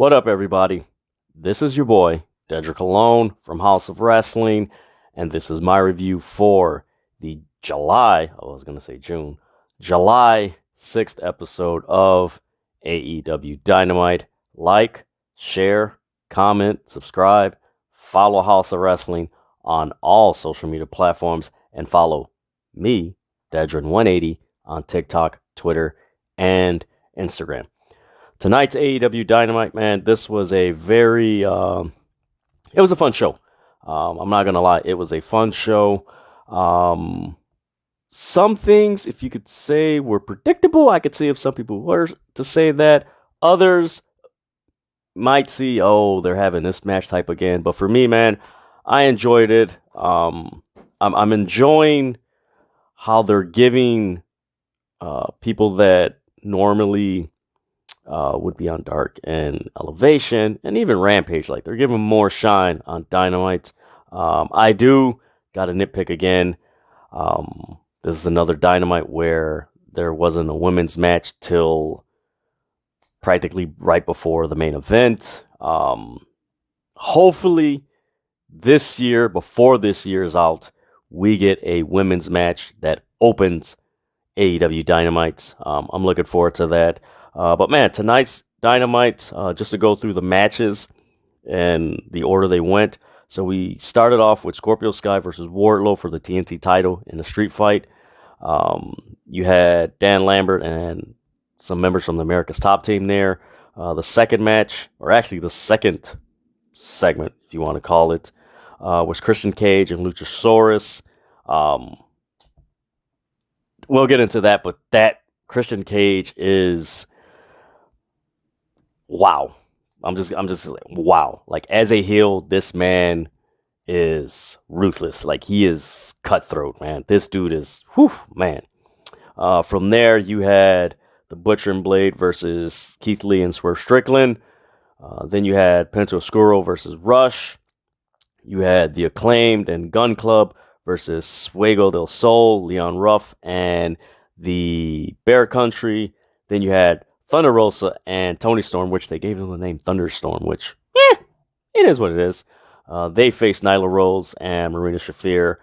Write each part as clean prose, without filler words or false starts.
What up, everybody? This is your boy, Dedrian from House of Wrestling, and this is my review for the July 6th episode of AEW Dynamite. Like, share, comment, subscribe, follow House of Wrestling on all social media platforms, and follow me, Dedrian180, on TikTok, Twitter, and Instagram. Tonight's AEW Dynamite, man, this was a very, it was a fun show. I'm not going to lie, it was a fun show. Some things, if you could say, were predictable. I could see if some people were to say that. Others might see, oh, they're having this match type again. But for me, man, I enjoyed it. I'm enjoying how they're giving people that normally would be on Dark and Elevation and even Rampage, like they're giving more shine on Dynamite. I do got a nitpick again. This is another Dynamite where there wasn't a women's match till practically right before the main event. Hopefully this year, before this year's out, we get a women's match that opens AEW Dynamite. I'm looking forward to that. But man, tonight's Dynamite, just to go through the matches and the order they went. So we started off with Scorpio Sky versus Wardlow for the TNT title in the street fight. You had Dan Lambert and some members from the America's Top Team there. The second match, or actually the second segment, if you want to call it, was Christian Cage and Luchasaurus. We'll get into that, but that Christian Cage is wow. I'm just like, wow. Like, as a heel, this man is ruthless. Like, he is cutthroat, man. This dude is, whew, man. From there, you had the Butcher and Blade versus Keith Lee and Swerve Strickland. Then you had Penta Oscuro versus Rush. You had the Acclaimed and Gun Club versus Fuego del Sol, Leon Ruff, and the Bear Country. Then you had Thunder Rosa and Tony Storm, which they gave them the name Thunderstorm, which, it is what it is. They faced Nyla Rose and Marina Shafir.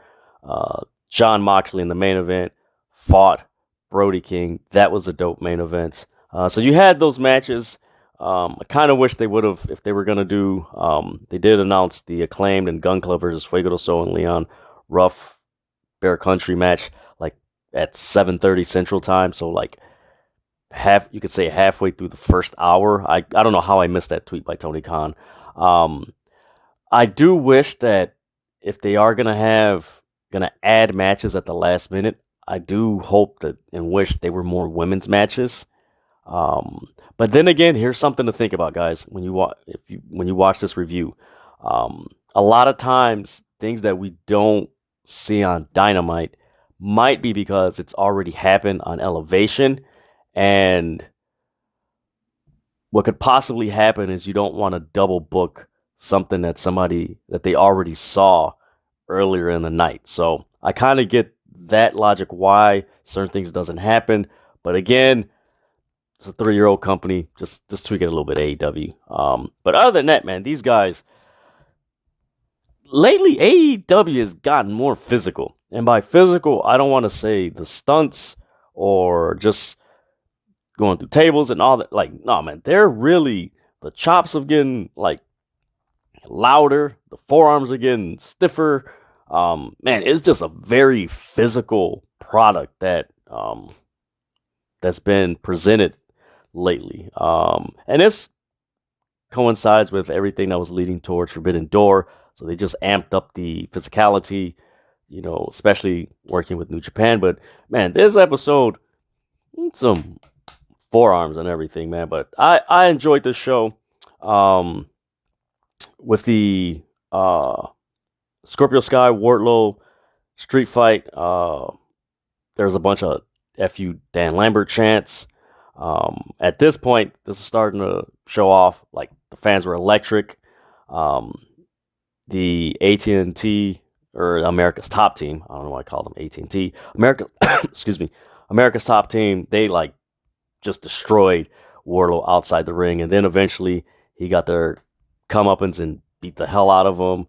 Jon Moxley in the main event fought Brody King. That was a dope main event. So you had those matches. I kind of wish they would have, if they were going to do, they did announce the Acclaimed and Gun Club versus Fuego del Sol and Leon Ruff Bear Country match, like at 7:30 Central Time. So like you could say halfway through the first hour. I don't know how I missed that tweet by Tony Khan. I do wish that if they are gonna add matches at the last minute, I do hope that and wish they were more women's matches. But then again, here's something to think about, guys. When you watch this review, a lot of times things that we don't see on Dynamite might be because it's already happened on Elevation, and what could possibly happen is you don't want to double book something that they already saw earlier in the night. So I kind of get that logic why certain things doesn't happen. But again, it's a 3-year-old company. Just tweak it a little bit, AEW. But other than that, man, these guys lately, AEW has gotten more physical. And by physical, I don't want to say the stunts or just going through tables and all that. Like, no, man, they're really, the chops are getting like louder. The forearms are getting stiffer. Man, it's just a very physical product that's been presented lately. And this coincides with everything that was leading towards Forbidden Door. So they just amped up the physicality, especially working with New Japan. But man, this episode, some forearms and everything, man. But I enjoyed this show. With the Scorpio Sky Wardlow street fight, there's a bunch of FU Dan Lambert chants. At this point, this is starting to show off. Like, the fans were electric. The AT&T, or America's Top Team, I don't know why I call them AT&T, America's Top Team, they like just destroyed Wardlow outside the ring, and then eventually He got their comeuppance and beat the hell out of them.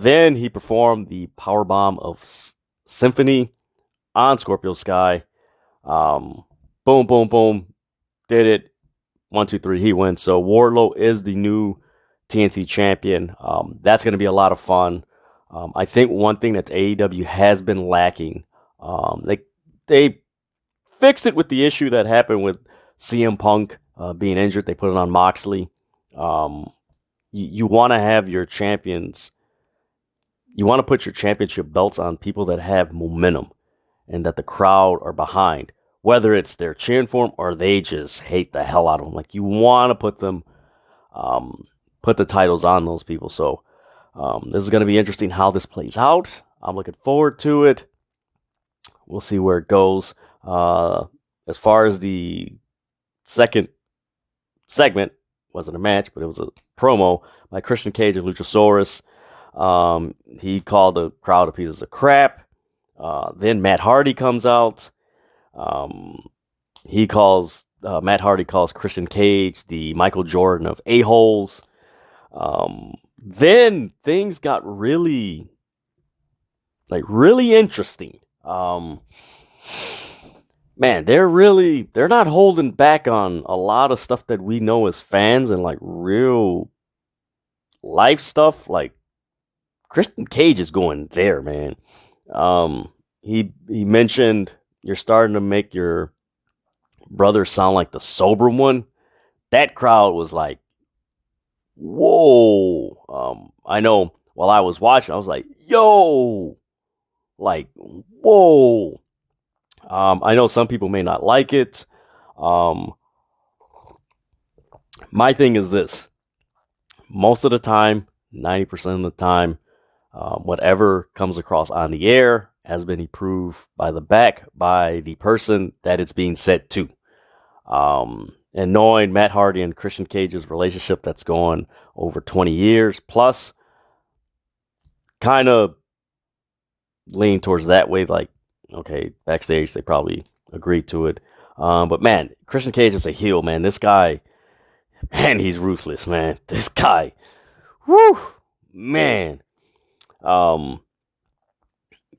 Then he performed the powerbomb of Symphony on Scorpio Sky. Boom, boom, boom. Did it. 1, 2, 3. He wins. So Wardlow is the new TNT champion. That's going to be a lot of fun. I think one thing that AEW has been lacking, they fixed it with the issue that happened with CM Punk being injured. They put it on Moxley. You want to have your champions. You want to put your championship belts on people that have momentum and that the crowd are behind. Whether it's they're cheering for them or they just hate the hell out of them. Like, you want to put them, put the titles on those people. So this is going to be interesting how this plays out. I'm looking forward to it. We'll see where it goes. As far as the second segment, wasn't a match, but it was a promo by Christian Cage and Luchasaurus. He called the crowd a piece of crap. Then Matt Hardy comes out. Matt Hardy calls Christian Cage the Michael Jordan of a-holes. Then things got really interesting. Man, they're not holding back on a lot of stuff that we know as fans and like real life stuff. Like, Christian Cage is going there, man. He mentioned, you're starting to make your brother sound like the sober one. That crowd was like, whoa. I know while I was watching, I was like, yo, like, whoa. I know some people may not like it. My thing is this. Most of the time, 90% of the time, whatever comes across on the air has been approved by the person that it's being said to. And knowing Matt Hardy and Christian Cage's relationship that's going over 20 years plus, kind of lean towards that way. Like, okay, backstage they probably agreed to it. But man, Christian Cage is a heel, man. This guy, man, he's ruthless, man. This guy, whoo, man.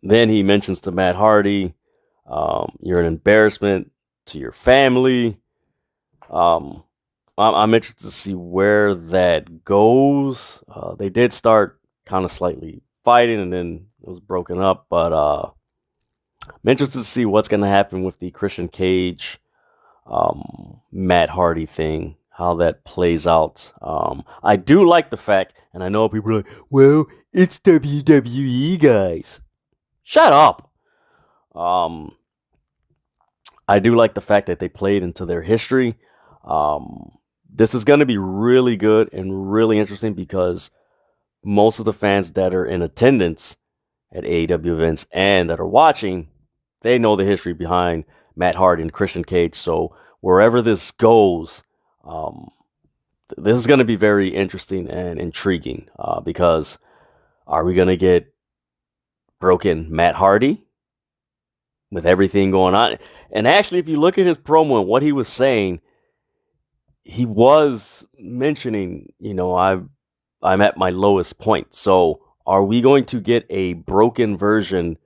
Then he mentions to Matt Hardy, you're an embarrassment to your family. I'm interested to see where that goes. They did start kind of slightly fighting and then it was broken up, but I'm interested to see what's going to happen with the Christian Cage, Matt Hardy thing, how that plays out. I do like the fact, and I know people are like, well, it's WWE, guys. Shut up. I do like the fact that they played into their history. This is going to be really good and really interesting because most of the fans that are in attendance at AEW events and that are watching, they know the history behind Matt Hardy and Christian Cage. So wherever this goes, this is going to be very interesting and intriguing because are we going to get broken Matt Hardy with everything going on? And actually, if you look at his promo and what he was saying, he was mentioning, I'm at my lowest point. So are we going to get a broken version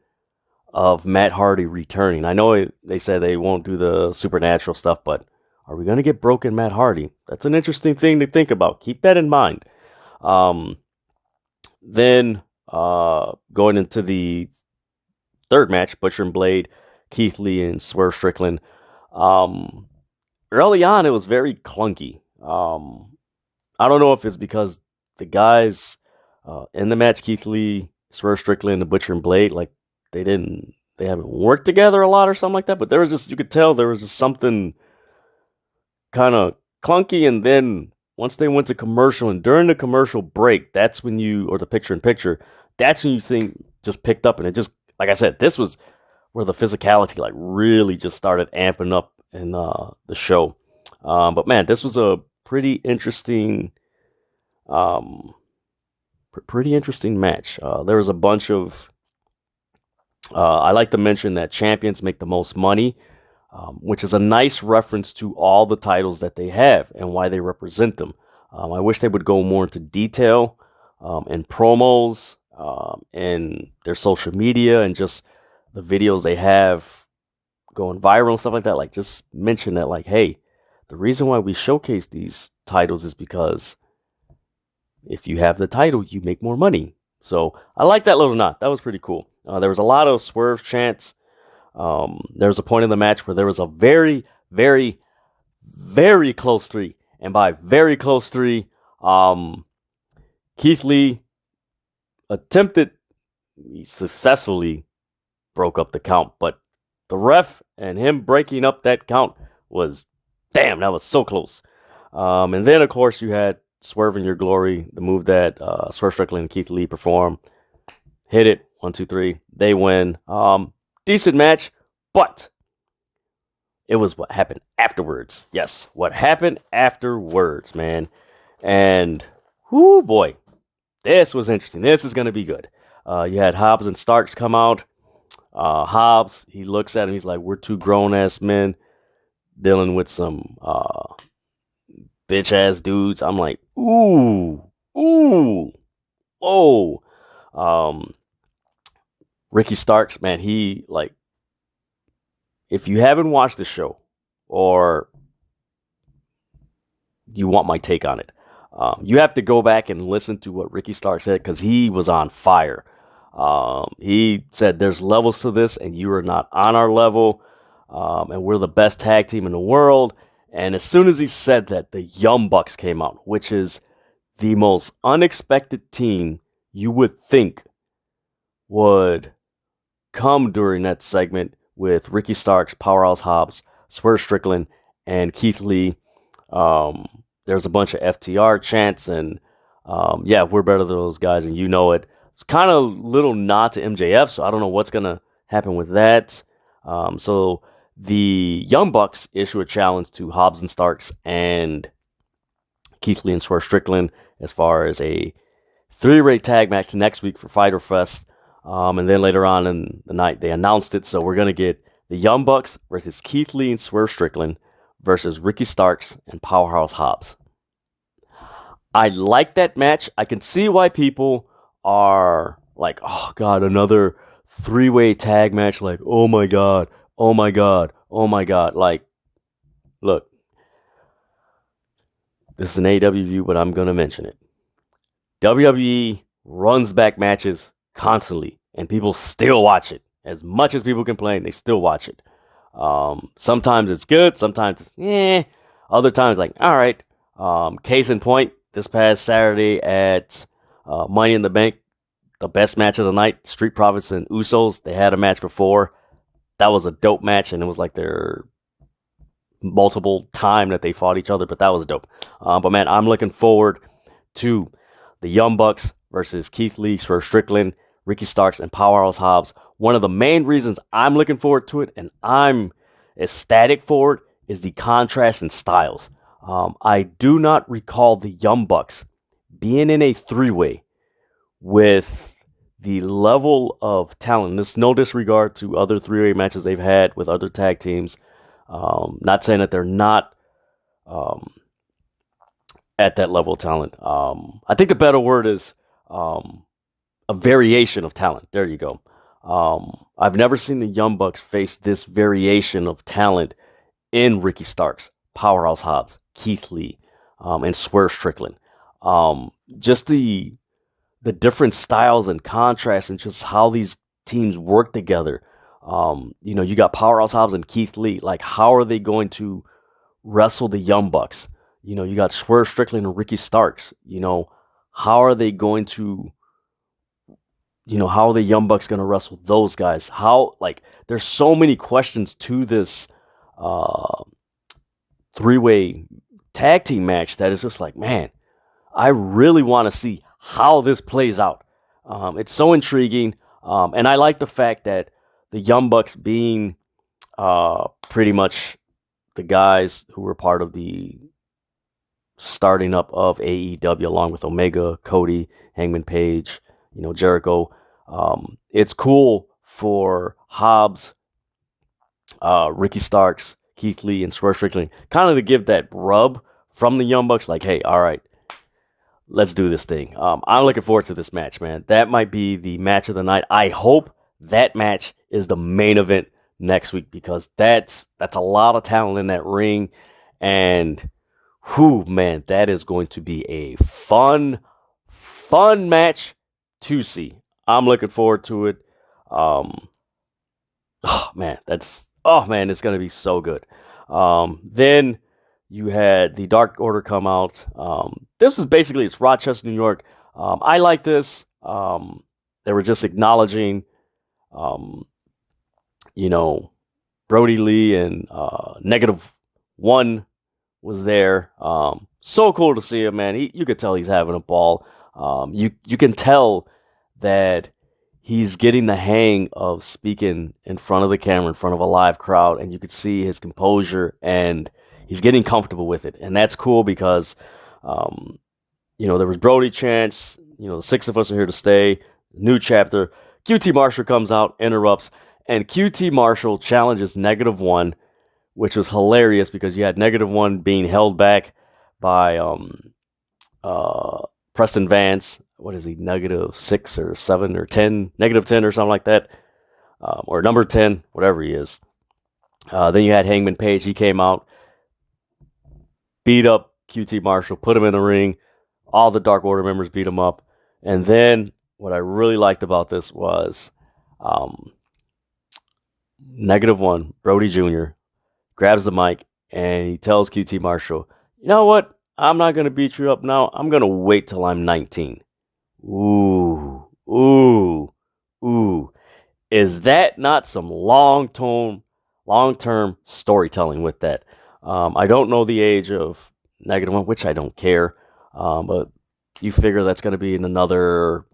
of Matt Hardy returning? I know they said they won't do the supernatural stuff, but are we going to get broken Matt Hardy? That's an interesting thing to think about. Keep that in mind. Then going into the third match, Butcher and Blade, Keith Lee and Swerve Strickland. Early on, it was very clunky. I don't know if it's because the guys in the match, Keith Lee, Swerve Strickland, and Butcher and Blade, like they haven't worked together a lot or something like that. But you could tell there was just something kind of clunky. And then once they went to commercial and during the commercial break, that's when or the picture in picture, that's when you think just picked up. And it just, like I said, this was where the physicality like really just started amping up in the show. But man, this was a pretty interesting match. There was a bunch of I like to mention that champions make the most money, which is a nice reference to all the titles that they have and why they represent them. I wish they would go more into detail in promos, in their social media, and just the videos they have going viral and stuff like that. Like, just mention that, like, hey, the reason why we showcase these titles is because if you have the title, you make more money. So I like that little nod. That was pretty cool. There was a lot of swerve chants. There was a point in the match where there was a very, very, very close three. And by very close three, Keith Lee he successfully broke up the count. But the ref and him breaking up that count was, damn, that was so close. And then, of course, you had Swerve in Your Glory, the move that Swerve Strickland and Keith Lee perform. Hit it, 1, 2, 3. They win. Decent match, but it was what happened afterwards. Yes, what happened afterwards, man. And, whoo, boy, this was interesting. This is going to be good. You had Hobbs and Starks come out. Hobbs, he looks at him. He's like, we're two grown-ass men dealing with some bitch-ass dudes. I'm like, ooh, whoa. Ricky Starks, man, he, like, if you haven't watched the show or you want my take on it, you have to go back and listen to what Ricky Starks said because he was on fire. He said there's levels to this and you are not on our level, and we're the best tag team in the world. And as soon as he said that, the Young Bucks came out, which is the most unexpected team you would think would come during that segment with Ricky Starks, Powerhouse Hobbs, Swerve Strickland, and Keith Lee. There's a bunch of FTR chants, and yeah, we're better than those guys, and you know it. It's kind of a little nod to MJF, so I don't know what's going to happen with that. So the Young Bucks issue a challenge to Hobbs and Starks and Keith Lee and Swerve Strickland as far as a 3-way tag match next week for Fyter Fest. And then later on in the night, they announced it. So we're going to get the Young Bucks versus Keith Lee and Swerve Strickland versus Ricky Starks and Powerhouse Hobbs. I like that match. I can see why people are like, oh, God, another 3-way tag match. Like, oh, my God. Like, look, this is an AEW view, but I'm going to mention it. WWE runs back matches constantly, and people still watch it. As much as people complain, they still watch it. Sometimes it's good, sometimes it's other times like, all right. Case in point, this past Saturday at Money in the Bank, the best match of the night, Street Profits and Usos. They had a match before. That was a dope match, and it was like their multiple time that they fought each other, but that was dope. But man, I'm looking forward to the Young Bucks versus Keith Lee, Swerve Strickland, Ricky Starks, and Powerhouse Hobbs. One of the main reasons I'm looking forward to it and I'm ecstatic for it is the contrast in styles. I do not recall the Young Bucks being in a 3-way with the level of talent. This is no disregard to other 3-way matches they've had with other tag teams. Not saying that they're not at that level of talent. I think the better word is a variation of talent. There you go. I've never seen the Young Bucks face this variation of talent in Ricky Starks, Powerhouse Hobbs, Keith Lee, and Swerve Strickland. Just the different styles and contrasts and just how these teams work together. You got Powerhouse Hobbs and Keith Lee. Like, how are they going to wrestle the Young Bucks? You got Swerve Strickland and Ricky Starks. How are they going to, how are the Young Bucks going to wrestle those guys? There's so many questions to this 3-way tag team match that is just like, man, I really want to see how this plays out. It's so intriguing. And I like the fact that the Young Bucks being pretty much the guys who were part of the starting up of AEW along with Omega, Cody, Hangman Page, Jericho. It's cool for Hobbs, Ricky Starks, Keith Lee, and Swerve Strickland kind of to give that rub from the Young Bucks, like, hey, all right, let's do this thing. I'm looking forward to this match, man. That might be the match of the night. I hope that match is the main event next week, because that's a lot of talent in that ring, and whew, man, that is going to be a fun match to see. I'm looking forward to it. Oh man, it's gonna be so good. Then you had the Dark Order come out. This is basically, it's Rochester, New York. I like this. They were just acknowledging, um, you know, Brody Lee and Negative One was there. So cool to see him, man. You could tell he's having a ball. You can tell that he's getting the hang of speaking in front of the camera, in front of a live crowd, and you could see his composure, and he's getting comfortable with it. And that's cool because, there was Brody chants, the six of us are here to stay, new chapter. QT Marshall comes out, interrupts, and QT Marshall challenges Negative One, which was hilarious because you had Negative One being held back by Preston Vance. What is he, -6 or 7 or 10, -10 or something like that, or number 10, whatever he is. Then you had Hangman Page. He came out, beat up QT Marshall, put him in the ring. All the Dark Order members beat him up. And then what I really liked about this was Negative One, Brody Jr., grabs the mic and he tells QT Marshall, you know what? I'm not going to beat you up now. I'm going to wait till I'm 19. Ooh. Is that not some long-term storytelling with that? I don't know the age of Negative One, which I don't care. But you figure that's going to be in another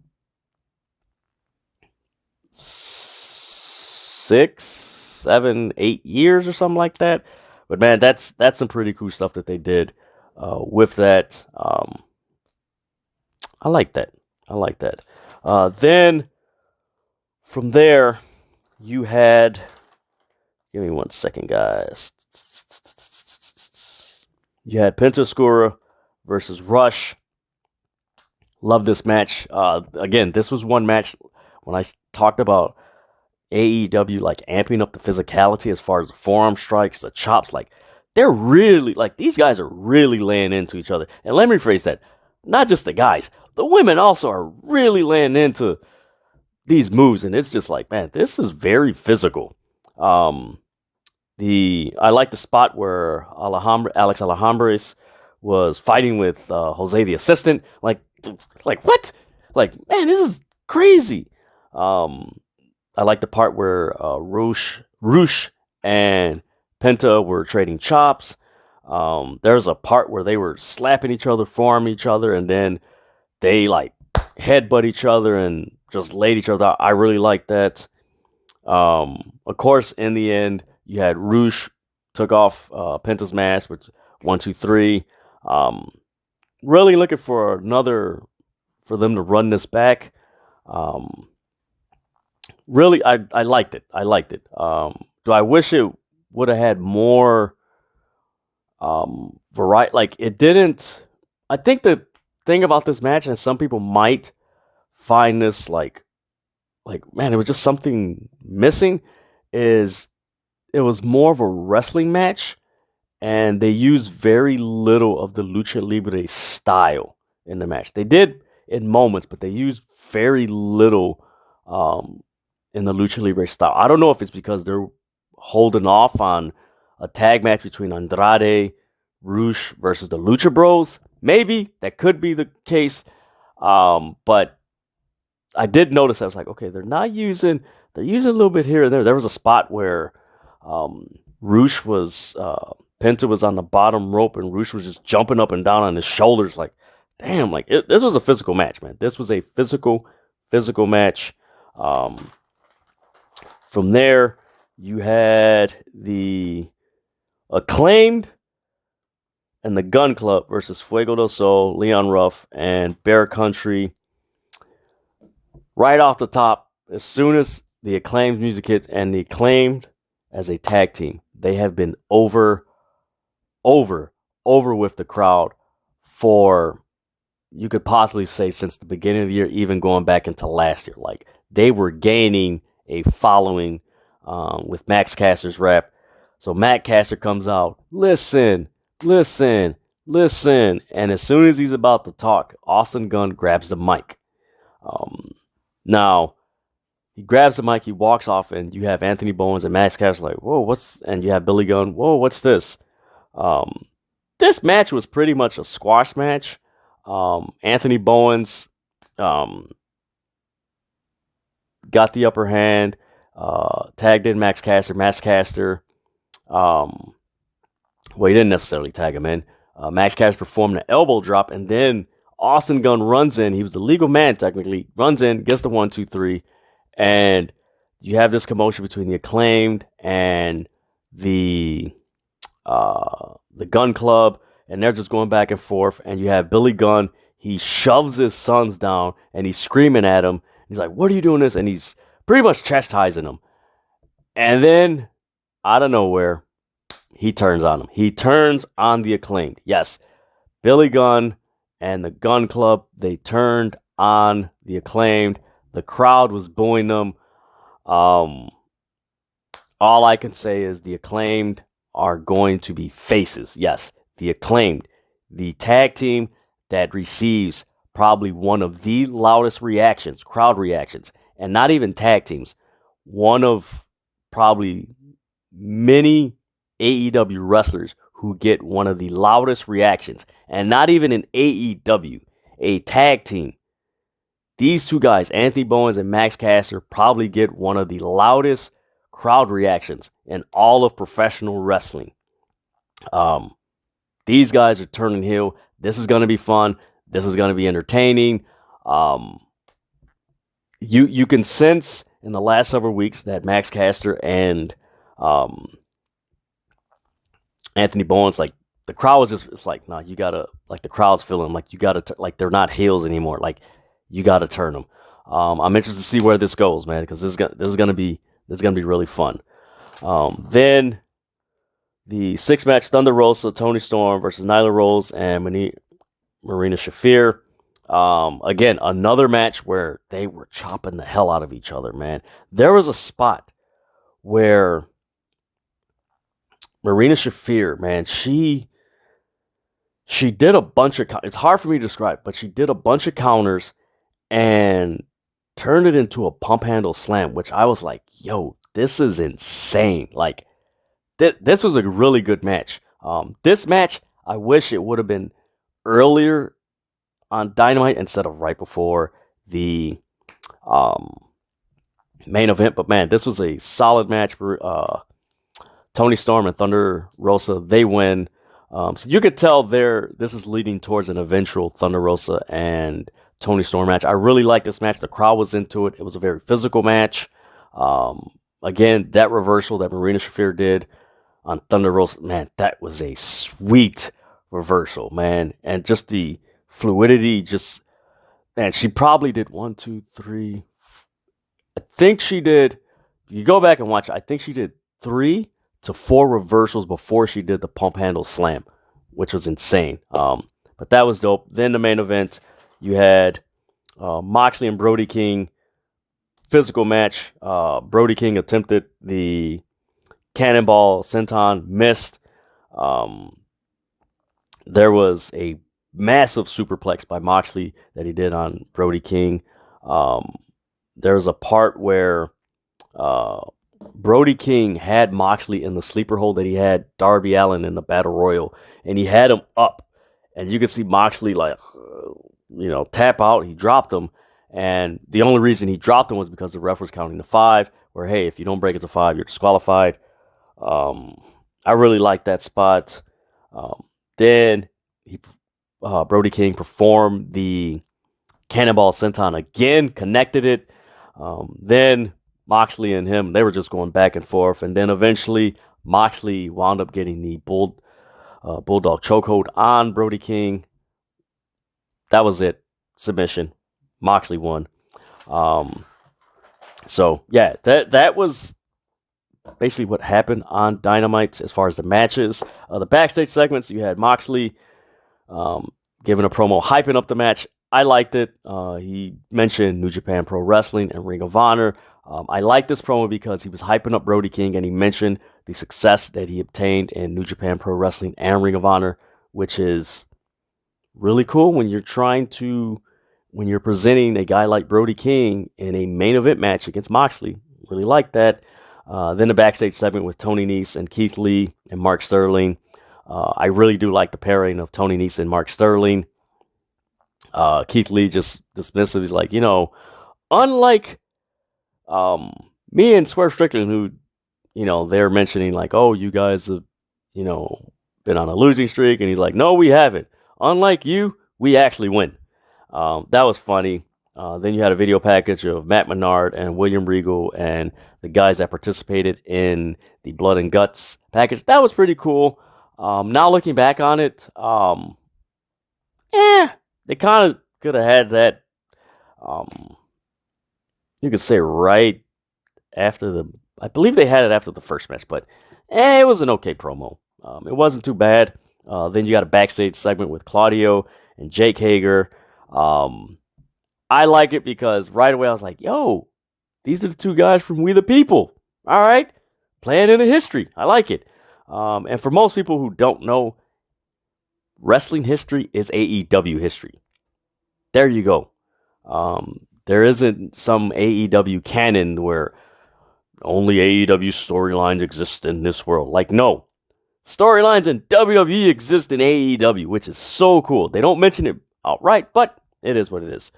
6, 7, 8 years or something like that. But man, that's some pretty cool stuff that they did with that. I like that. Then from there, you had. Give me 1 second, guys. You had Penta versus Rush. Love this match. Again, this was one match when I talked about AEW like amping up the physicality as far as the forearm strikes, the chops. Like, they're really, like, these guys are really laying into each other. And let me rephrase that. Not just the guys. The women also are really laying into these moves. And it's just like, man, this is very physical. I like the spot where Alex Alejandres was fighting with Jose the assistant. Like what? Like, man, this is crazy. I like the part where Roosh and Penta were trading chops. There's a part where they were slapping each other, forearm each other, and then they like headbutt each other and just laid each other out. I really like that. Of course, in the end, you had Roosh took off Penta's mask, which 1, 2, 3. Really looking for them to run this back. Really, I liked it. Do I wish it would have had more variety? Like, it didn't. I think the thing about this match, and some people might find this like man, it was just something missing, is it was more of a wrestling match, and they used very little of the Lucha Libre style in the match. They did in moments, but they used very little in the Lucha Libre style. I don't know if it's because they're holding off on a tag match between Andrade, Roosh versus the Lucha Bros. Maybe that could be the case, but I did notice. I was like, okay, they're using a little bit here and there. There was a spot where Roosh was Penta was on the bottom rope and Roosh was just jumping up and down on his shoulders. Like, damn, like this was a physical match, man. This was a physical match. From there, you had the Acclaimed and the Gun Club versus Fuego del Sol, Leon Ruff, and Bear Country. Right off the top, as soon as the Acclaimed music hits, and the Acclaimed as a tag team, they have been over with the crowd for you could possibly say since the beginning of the year, even going back into last year. Like, they were gaining a following with Max Caster's rap. So Matt Caster comes out, listen, listen, listen. And as soon as he's about to talk, Austin Gunn grabs the mic. Now, he grabs the mic, he walks off, and you have Anthony Bowens and Max Caster like, whoa, and you have Billy Gunn, whoa, what's this? This match was pretty much a squash match. Anthony Bowens got the upper hand, tagged in Max Caster. Max Caster, well, he didn't necessarily tag him in. Max Caster performed an elbow drop, and then Austin Gunn runs in. He was the legal man, technically. Runs in, gets the 1, 2, 3, and you have this commotion between the Acclaimed and the Gun Club, and they're just going back and forth. And you have Billy Gunn. He shoves his sons down, and he's screaming at him. He's like, "What are you doing this?" And he's pretty much chastising him. And then, out of nowhere, he turns on him. He turns on the Acclaimed. Yes, Billy Gunn and the Gun Club, they turned on the Acclaimed. The crowd was booing them. All I can say is the Acclaimed are going to be faces. Yes, the Acclaimed, the tag team that receives probably one of the loudest reactions, crowd reactions, and not even tag teams. One of probably many AEW wrestlers who get one of the loudest reactions, and not even an AEW, a tag team. These two guys, Anthony Bowens and Max Caster, probably get one of the loudest crowd reactions in all of professional wrestling. These guys are turning heel. This is going to be fun. This is going to be entertaining. You can sense in the last several weeks that Max Caster and Anthony Bowens, like, the crowd was just, it's like, no, you gotta, like, the crowd's feeling like you gotta, like, they're not heels anymore. Like, you gotta turn them. I'm interested to see where this goes, man, because this is gonna be really fun. Then the 6-match Thunder Rosa, Toni Storm versus Nyla Rose and Marina Shafir. Again, another match where they were chopping the hell out of each other, man. There was a spot where Marina Shafir, man, she did a bunch of, it's hard for me to describe, but she did a bunch of counters and turned it into a pump handle slam, which I was like, yo, this is insane. Like, this was a really good match. This match, I wish it would have been earlier on Dynamite instead of right before the main event. But man, this was a solid match for Toni Storm and Thunder Rosa. They win. So you could tell this is leading towards an eventual Thunder Rosa and Toni Storm match. I really like this match. The crowd was into it. It was a very physical match. Again, that reversal that Marina Shafir did on Thunder Rosa, man, that was a sweet reversal, man. And just the fluidity, man, she probably did 1, 2, 3. I think she did, you go back and watch, I think she did 3 to 4 reversals before she did the pump handle slam, which was insane. But that was dope. Then the main event, you had Moxley and Brody King, physical match. Brody King attempted the Cannonball Senton, missed. There was a massive superplex by Moxley that he did on Brody King. There was a part where Brody King had Moxley in the sleeper hold that he had Darby Allin in the Battle Royal, and he had him up, and you could see Moxley like, tap out. He dropped him, and the only reason he dropped him was because the ref was counting to 5, where, hey, if you don't break it to 5, you're disqualified. I really like that spot. Then Brody King performed the Cannonball Senton again, connected it. Then Moxley and him, they were just going back and forth. And then eventually Moxley wound up getting the Bulldog chokehold on Brody King. That was it. Submission. Moxley won. So, yeah, that was basically what happened on Dynamite as far as the matches. The backstage segments, you had Moxley giving a promo, hyping up the match. I liked it. He mentioned New Japan Pro Wrestling and Ring of Honor. I like this promo because he was hyping up Brody King, and he mentioned the success that he obtained in New Japan Pro Wrestling and Ring of Honor, which is really cool when you're presenting a guy like Brody King in a main event match against Moxley. Really like that. Then the backstage segment with Tony Nese and Keith Lee and Mark Sterling. I really do like the pairing of Tony Nese and Mark Sterling. Keith Lee just dismissive. He's like, unlike me and Swerve Strickland, who, they're mentioning like, oh, you guys have, been on a losing streak. And he's like, no, we haven't. Unlike you, we actually win. That was funny. Then you had a video package of Matt Menard and William Regal and the guys that participated in the Blood and Guts package. That was pretty cool. Now looking back on it, they kind of could have had that, you could say right after I believe they had it after the first match, but it was an okay promo. It wasn't too bad. Then you got a backstage segment with Claudio and Jake Hager. I like it because right away I was like, yo, these are the two guys from We the People. All right. Playing into history. I like it. And for most people who don't know, wrestling history is AEW history. There you go. There isn't some AEW canon where only AEW storylines exist in this world. Like, no. Storylines in WWE exist in AEW, which is so cool. They don't mention it outright, but it is what it is.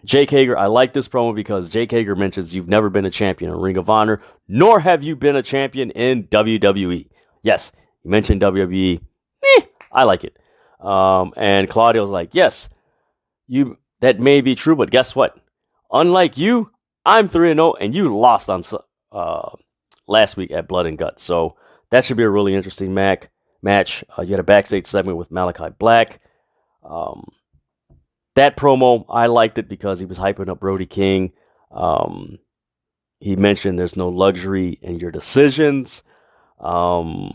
Jake Hager, I like this promo because Jake Hager mentions you've never been a champion in Ring of Honor, nor have you been a champion in WWE. Yes, you mentioned WWE. I like it. And Claudio's like, yes, that may be true, but guess what? Unlike you, I'm 3-0, and you lost on last week at Blood and Guts. So that should be a really interesting match. You had a backstage segment with Malachi Black. That promo, I liked it because he was hyping up Brody King. He mentioned there's no luxury in your decisions. You're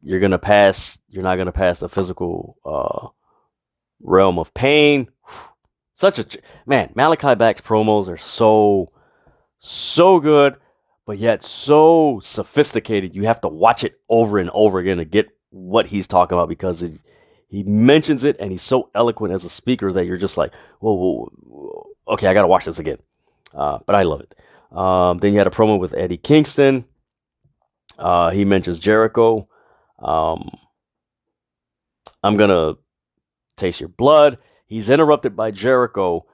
gonna pass. You're not gonna pass the physical realm of pain. Malachi Black's promos are so good, but yet so sophisticated. You have to watch it over and over again to get what he's talking about because he mentions it and he's so eloquent as a speaker that you're just like, whoa, okay, I got to watch this again. But I love it. Then you had a promo with Eddie Kingston. He mentions Jericho. I'm going to taste your blood. He's interrupted by Jericho.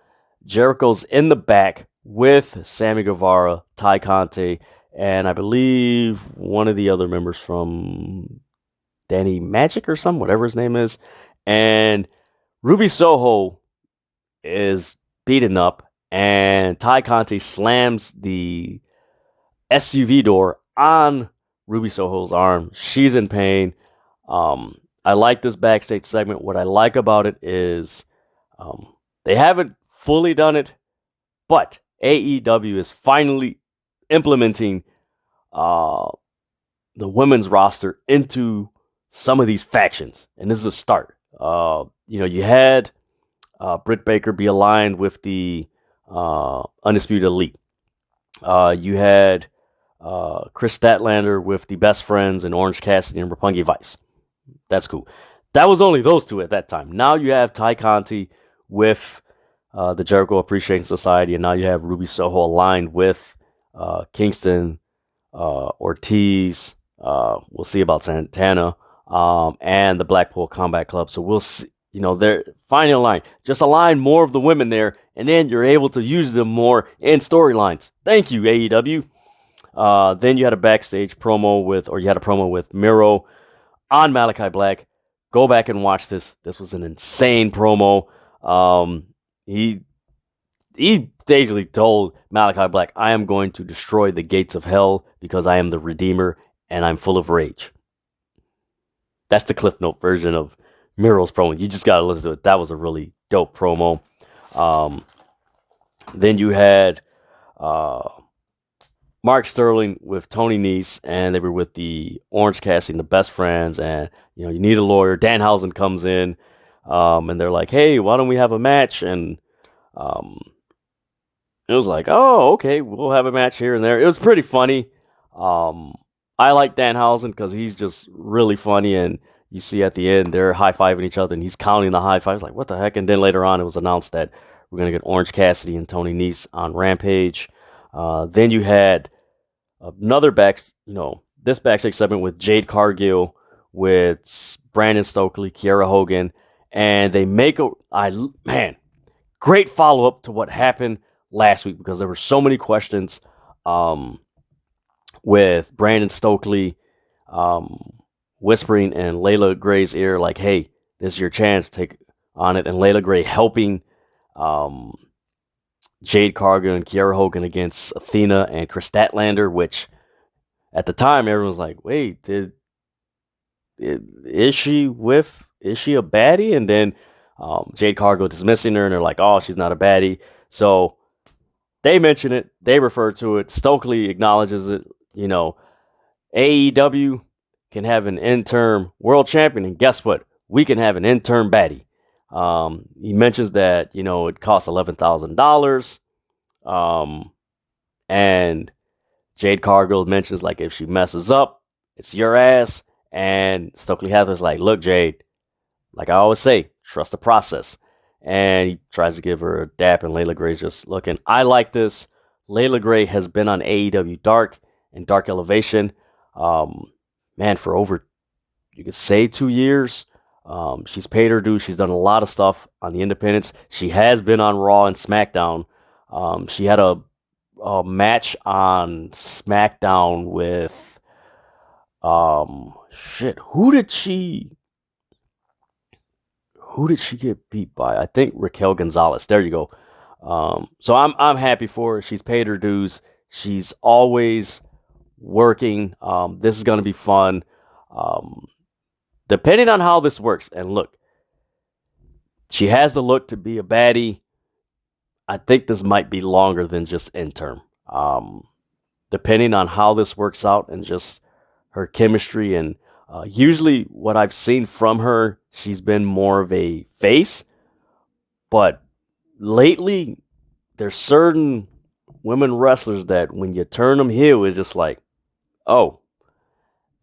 Jericho's in the back with Sammy Guevara, Ty Conte, and I believe one of the other members from Danny Magic or something, whatever his name is. And Ruby Soho is beaten up, and Ty Conte slams the SUV door on Ruby Soho's arm. She's in pain. I like this backstage segment. What I like about it is they haven't fully done it, but AEW is finally implementing the women's roster into some of these factions, and this is a start. You had Britt Baker be aligned with the Undisputed Elite. You had Chris Statlander with the Best Friends and Orange Cassidy and Roppongi Vice. That's cool. That was only those two at that time. Now you have Ty Conti with the Jericho Appreciation Society, and now you have Ruby Soho aligned with Kingston, Ortiz. We'll see about Santana, and the Blackpool Combat Club. So we'll see. They're finding a line. Just align more of the women there, and then you're able to use them more in storylines. Thank you, AEW. Then you had a backstage promo with Miro on Malachi Black. Go back and watch this. This was an insane promo. He basically told Malachi Black, I am going to destroy the gates of hell because I am the Redeemer and I'm full of rage. That's the Cliff Note version of Miro's promo. You just got to listen to it. That was a really dope promo. Then you had Mark Sterling with Tony Nese, and they were with the Orange Cassidy, the Best Friends, and you need a lawyer. Danhausen comes in, and they're like, "Hey, why don't we have a match?" And um, it was like, "Oh, okay, we'll have a match here and there." It was pretty funny. Um, I like Danhausen because he's just really funny, and you see at the end they're high fiving each other, and he's counting the high fives, like, "What the heck?" And then later on, it was announced that we're gonna get Orange Cassidy and Tony Nese on Rampage. Then you had another this backstage segment with Jade Cargill, with Brandon Stokely, Kiera Hogan, and they make great follow up to what happened last week, because there were so many questions with Brandon Stokely whispering in Layla Gray's ear, like, "Hey, this is your chance, take on it," and Layla Gray helping Jade Cargill and Kiera Hogan against Athena and Chris Statlander, which at the time everyone was like, "Wait, is she a baddie?" And then Jade Cargill dismissing her, and they're like, "Oh, she's not a baddie." So they mention it, they refer to it. Stokely acknowledges it. AEW can have an interim world champion, and guess what? We can have an interim baddie. He mentions that it costs $11,000, and Jade Cargill mentions, like, if she messes up, it's your ass. And Stokely Hathaway's like, "Look, Jade, like I always say, trust the process." And he tries to give her a dap, and Layla Gray's just looking. I like this. Layla Gray has been on AEW Dark and Dark Elevation, for over, you could say, 2 years. She's paid her due. She's done a lot of stuff on the independents. She has been on Raw and SmackDown. She had a match on SmackDown with who did she get beat by? I think Raquel Gonzalez. There you go. So I'm happy for her. She's paid her dues. She's always working. This is going to be fun. Depending on how this works, and look, she has the look to be a baddie. I think this might be longer than just interim. Depending on how this works out and just her chemistry, and usually what I've seen from her, she's been more of a face. But lately, there's certain women wrestlers that when you turn them heel, it's just like, oh,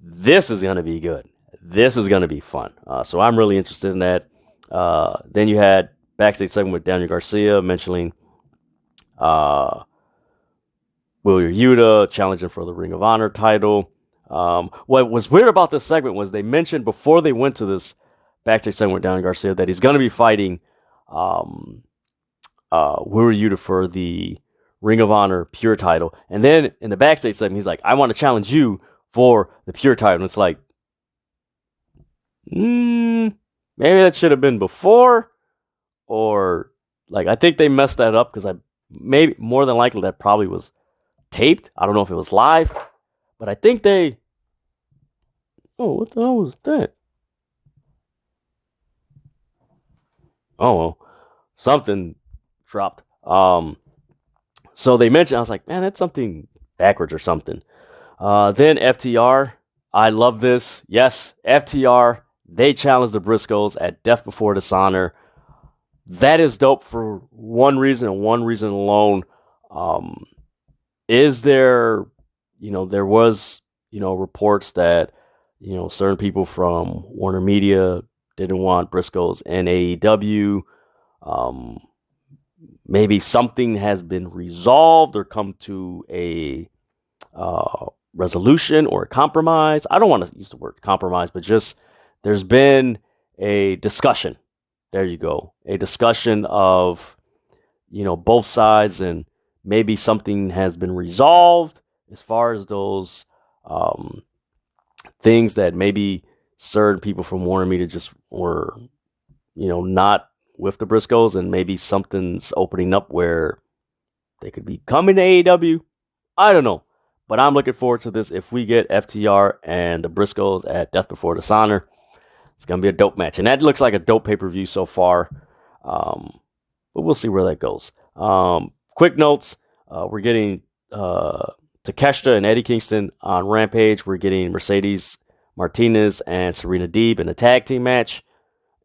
this is going to be good. This is going to be fun. So I'm really interested in that. Then you had backstage segment with Daniel Garcia mentioning Wheeler Yuta challenging for the Ring of Honor title. What was weird about this segment was they mentioned before they went to this backstage segment with Daniel Garcia that he's going to be fighting Wheeler Yuta for the Ring of Honor Pure title. And then in the backstage segment, he's like, "I want to challenge you for the Pure title." And it's like, maybe that should have been before, or like, I think they messed that up, because maybe more than likely that probably was taped. I don't know if it was live, but I think they. Oh, what the hell was that? Oh, well, something dropped. So they mentioned, I was like, man, that's something backwards or something. Then FTR, I love this. Yes, FTR, they challenged the Briscoes at Death Before Dishonor. That is dope for one reason and one reason alone. Is there, there was, reports that, certain people from Warner Media didn't want Briscoes in AEW. Maybe something has been resolved or come to a resolution or a compromise. I don't want to use the word compromise, but just there's been a discussion. There you go. A discussion of, both sides, and maybe something has been resolved as far as those things that maybe certain people from Warner Media just were, not with the Briscoes, and maybe something's opening up where they could be coming to AEW. I don't know, but I'm looking forward to this. If we get FTR and the Briscoes at Death Before Dishonor, it's going to be a dope match. And that looks like a dope pay-per-view so far. But we'll see where that goes. Quick notes. We're getting Takeshita and Eddie Kingston on Rampage. We're getting Mercedes Martinez and Serena Deeb in a tag team match.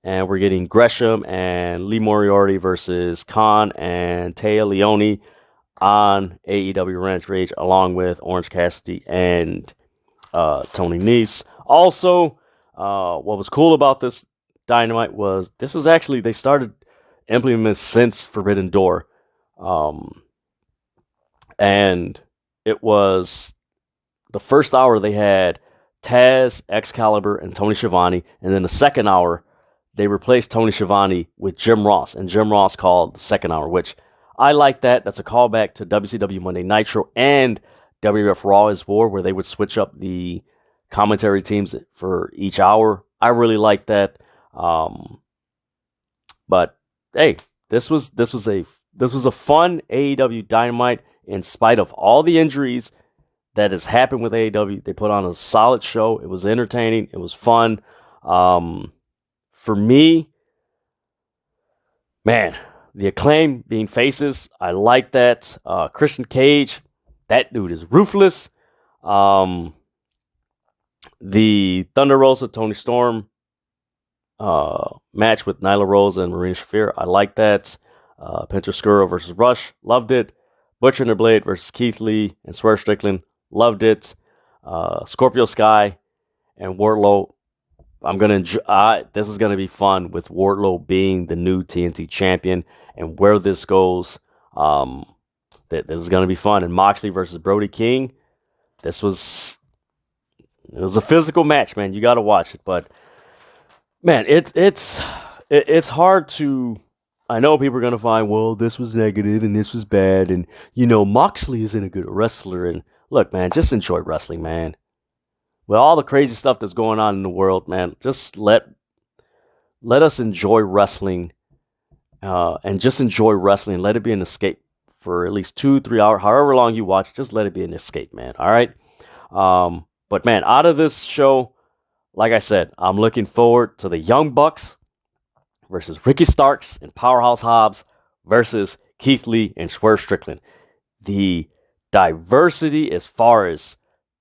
And we're getting Gresham and Lee Moriarty versus Khan and Taya Leone on AEW Rampage, along with Orange Cassidy and Tony Nese. Also, what was cool about this Dynamite was this is actually, they started implementing this since Forbidden Door. And it was the first hour they had Taz, Excalibur, and Tony Schiavone. And then the second hour, they replaced Tony Schiavone with Jim Ross. And Jim Ross called the second hour, which I like that. That's a callback to WCW Monday Nitro and WWF Raw is War, where they would switch up the commentary teams for each hour. I really like that. But hey, this was a fun AEW Dynamite in spite of all the injuries that has happened with AEW. They put on a solid show. It was entertaining. It was fun. For me, man, the Acclaim being faces, I like that. Christian Cage, that dude is ruthless. The Thunder Rosa, Tony Storm match with Nyla Rose and Marina Shafir, I like that. Penta Oscuro versus Rush, loved it. Butcher and the Blade versus Keith Lee and Swerve Strickland, loved it. Scorpio Sky and Wardlow, I'm gonna enjoy. This is gonna be fun with Wardlow being the new TNT champion and where this goes. This is gonna be fun. And Moxley versus Brody King, it was a physical match, man. You got to watch it, but man, it's hard to. I know people are gonna find, well, this was negative and this was bad, and Moxley isn't a good wrestler. And look, man, just enjoy wrestling, man. With all the crazy stuff that's going on in the world, man, just let us enjoy wrestling, and just enjoy wrestling. Let it be an escape for at least 2-3 hours, however long you watch. Just let it be an escape, man. All right. But man, out of this show, like I said, I'm looking forward to the Young Bucks versus Ricky Starks and Powerhouse Hobbs versus Keith Lee and Swerve Strickland. The diversity as far as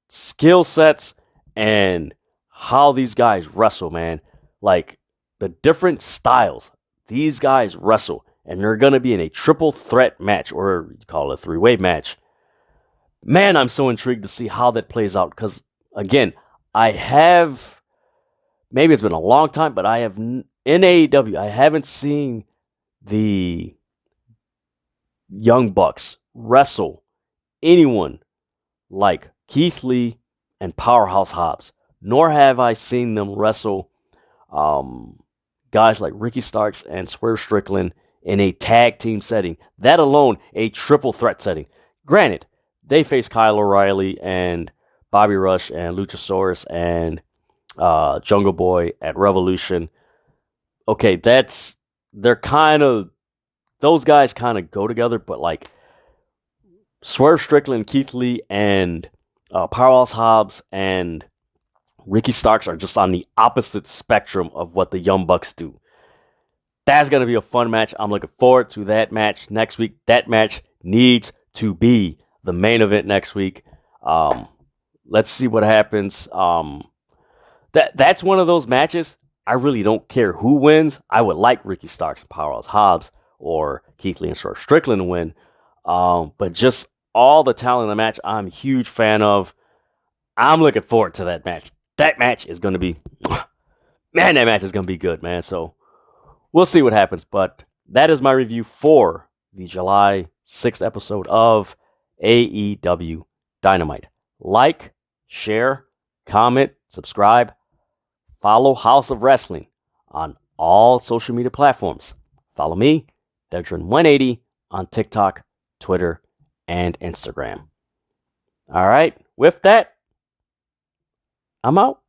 skill sets and how these guys wrestle, man. Like the different styles these guys wrestle, and they're going to be in a triple threat match, or you call it a three-way match. Man, I'm so intrigued to see how that plays out, because again, maybe it's been a long time, but I have, in AEW, I haven't seen the Young Bucks wrestle anyone like Keith Lee and Powerhouse Hobbs, nor have I seen them wrestle guys like Ricky Starks and Swerve Strickland in a tag team setting, that alone a triple threat setting. Granted, they face Kyle O'Reilly and Bobby Rush and Luchasaurus and Jungle Boy at Revolution. Okay, those guys kind of go together, but like Swerve Strickland, Keith Lee, and Powerhouse Hobbs and Ricky Starks are just on the opposite spectrum of what the Young Bucks do. That's going to be a fun match. I'm looking forward to that match next week. That match needs to be the main event next week. Let's see what happens. That's one of those matches. I really don't care who wins. I would like Ricky Starks and Powerhouse Hobbs or Keith Lee and Swerve Strickland to win. But just all the talent in the match, I'm a huge fan of. I'm looking forward to that match. That match is going to be, man, that match is going to be good, man. So we'll see what happens. But that is my review for the July 6th episode of AEW Dynamite. Like, share, comment, subscribe, follow House of Wrestling on all social media platforms. Follow me, Dedrian180, on TikTok, Twitter, and Instagram. All right, with that, I'm out.